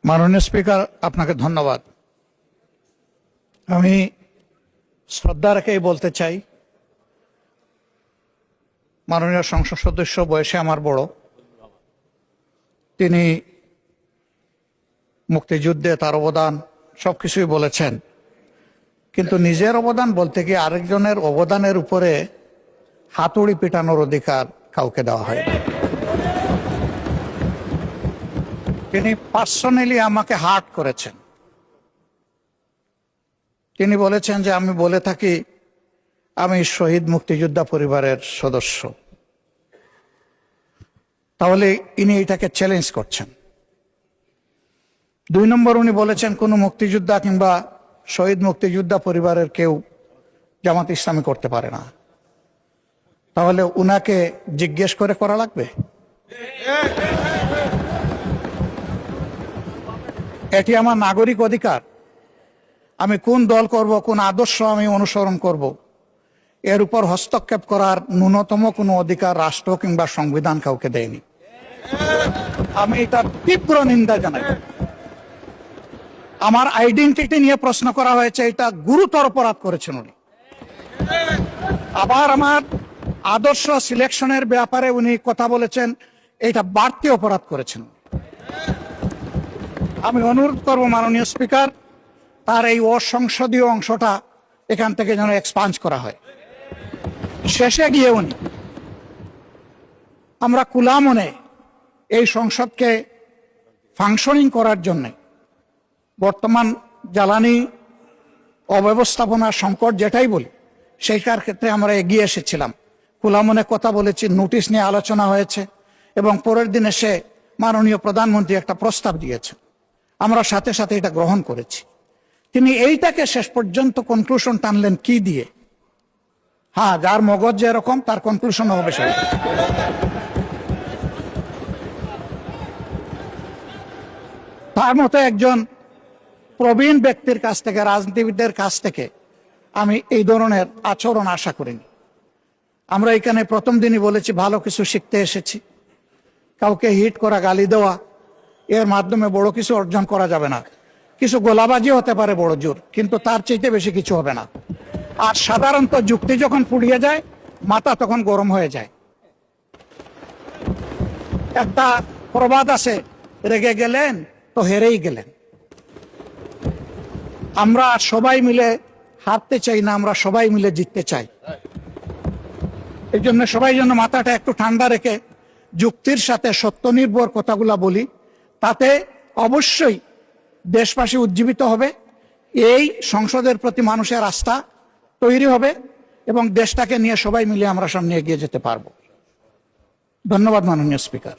মাননীয় স্পিকার, আপনাকে ধন্যবাদ। আমি শ্রদ্ধা রেখেই বলতে চাই, মাননীয় সংসদ সদস্য বয়সে আমার বড়, তিনি মুক্তিযুদ্ধে তার অবদান সবকিছুই বলেছেন, কিন্তু নিজের অবদান বলতে গিয়ে আরেকজনের অবদানের উপরে হাতুড়ি পিটানোর অধিকার কাউকে দেওয়া হয়। তিনি পার্সোনালি আমাকে হার্ট করেছেন। তিনি বলেছেন যে আমি বলে থাকি আমি শহীদ মুক্তিযোদ্ধা পরিবারের সদস্য, তাহলে ইনি এটাকে চ্যালেঞ্জ করছেন। 2 নম্বর, উনি বলেছেন কোন মুক্তিযোদ্ধা কিংবা শহীদ মুক্তিযোদ্ধা পরিবারের কেউ জামাত ইসলামী করতে পারে না। তাহলে উনাকে জিজ্ঞেস করে করা লাগবে? এটি আমার নাগরিক অধিকার। আমি কোন দল করব, কোন আদর্শ আমি অনুসরণ করব, এর উপর হস্তক্ষেপ করার ন্যূনতম কোনো অধিকার রাষ্ট্র কিংবা সংবিধান কাউকে দেয়নি। আমি এটার তীব্র নিন্দা জানাই। আমার আইডেন্টিটি নিয়ে প্রশ্ন করা হয়েছে, এটা গুরুতর অপরাধ করেছেন উনি। আবার আমার আদর্শ সিলেকশনের ব্যাপারে উনি কথা বলেছেন, এটা বাড়তি অপরাধ করেছেন। আমি অনুরোধ করব মাননীয় স্পিকার, তার এই অসংসদীয় অংশটা এখান থেকে যেন এক্সপাঞ্জ করা হয়। শেষে গিয়ে উনি আমরা খোলা মনে এই সংসদকে ফাংশনিং করার জন্য বর্তমান জ্বালানি অব্যবস্থাপনা সংকট যেটাই বলি, সেইটার ক্ষেত্রে আমরা এগিয়ে এসেছিলাম। খোলা মনে কথা বলেছি, নোটিশ নিয়ে আলোচনা হয়েছে এবং পরের দিন এসে মাননীয় প্রধানমন্ত্রী একটা প্রস্তাব দিয়েছেন, আমরা সাথে সাথে এটা গ্রহণ করেছি। তিনি এইটাকে শেষ পর্যন্ত কনক্লুশন টানলেন কি দিয়ে? হ্যাঁ, যার মগজ যেরকম তার কনক্লুশন হবে সেটা। তার মতো একজন প্রবীণ ব্যক্তির কাছ থেকে, রাজনীতিবিদদের কাছ থেকে আমি এই ধরনের আচরণ আশা করিনি। আমরা এখানে প্রথম দিনই বলেছি ভালো কিছু শিখতে এসেছি। কাউকে হিট করা, গালি দেওয়া, এর মাধ্যমে বড় কিছু অর্জন করা যাবে না। কিছু গোলাবাজি হতে পারে বড় জোর, কিন্তু তার চাইতে বেশি কিছু হবে না। আর সাধারণত যুক্তি যখন পুড়িয়ে যায়, মাথা তখন গরম হয়ে যায়। একটা প্রবাদ আছে, রেগে গেলেন তো হেরেই গেলেন। আমরা সবাই মিলে হারতে চাই না, আমরা সবাই মিলে জিততে চাই। এই জন্য সবাই যেন মাথাটা একটু ঠান্ডা রেখে যুক্তির সাথে সত্য নির্ভর কথাগুলা বলি, তাতে অবশ্যই দেশবাসী উজ্জীবিত হবে, এই সংসদের প্রতি মানুষের আস্থা তৈরি হবে এবং দেশটাকে নিয়ে সবাই মিলে আমরা সামনে এগিয়ে যেতে পারবো। ধন্যবাদ মাননীয় স্পিকার।